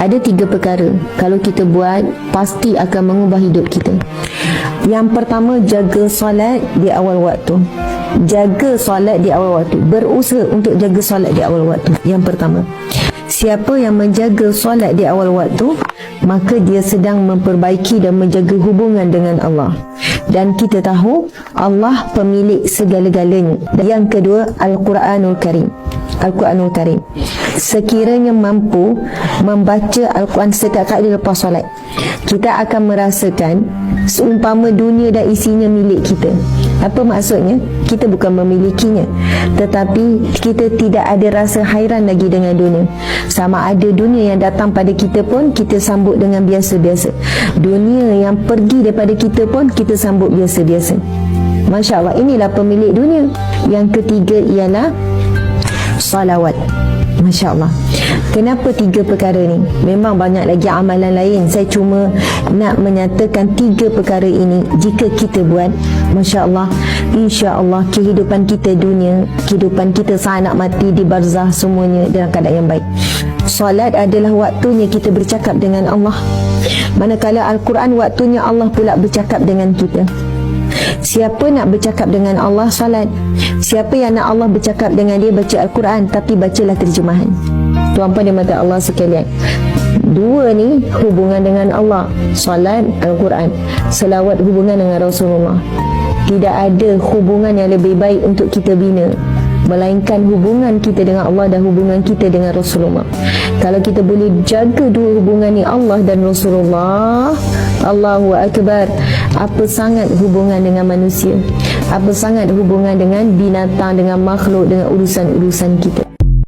Ada 3 perkara kalau kita buat pasti akan mengubah hidup kita. Yang pertama, jaga solat di awal waktu. Jaga solat di awal waktu. Berusaha untuk jaga solat di awal waktu. Yang pertama, siapa yang menjaga solat di awal waktu, maka dia sedang memperbaiki dan menjaga hubungan dengan Allah. Dan kita tahu Allah pemilik segala-galanya. Yang kedua, Al-Quranul Karim. Al-Quranul Karim. Sekiranya mampu membaca Al-Quran setiap kali lepas solat, kita akan merasakan seumpama dunia dan isinya milik kita. Apa maksudnya? Kita bukan memilikinya, tetapi kita tidak ada rasa hairan lagi dengan dunia. Sama ada dunia yang datang pada kita pun kita sambut dengan biasa-biasa. Dunia yang pergi daripada kita pun kita sambut biasa-biasa. Masya Allah, inilah pemilik dunia. Yang ketiga ialah salawat. Masya Allah. Kenapa 3 perkara ni? Memang banyak lagi amalan lain. Saya cuma nak menyatakan 3 perkara ini. Jika kita buat, Masya Allah, insya Allah kehidupan kita dunia, kehidupan kita saat nak mati di barzah, semuanya dalam keadaan yang baik. Solat adalah waktunya kita bercakap dengan Allah. Manakala Al-Quran waktunya Allah pula bercakap dengan kita. Siapa nak bercakap dengan Allah, salat. Siapa yang nak Allah bercakap dengan dia, baca Al-Quran, tapi bacalah terjemahan. Tuan-puan dan mata Allah sekalian, 2 ni hubungan dengan Allah, salat, Al-Quran. Selawat, hubungan dengan Rasulullah. Tidak ada hubungan yang lebih baik untuk kita bina melainkan hubungan kita dengan Allah dan hubungan kita dengan Rasulullah. Kalau kita boleh jaga 2 hubungan ni, Allah dan Rasulullah, Allahu Akbar, apa sangat hubungan dengan manusia, apa sangat hubungan dengan binatang, dengan makhluk, dengan urusan-urusan kita.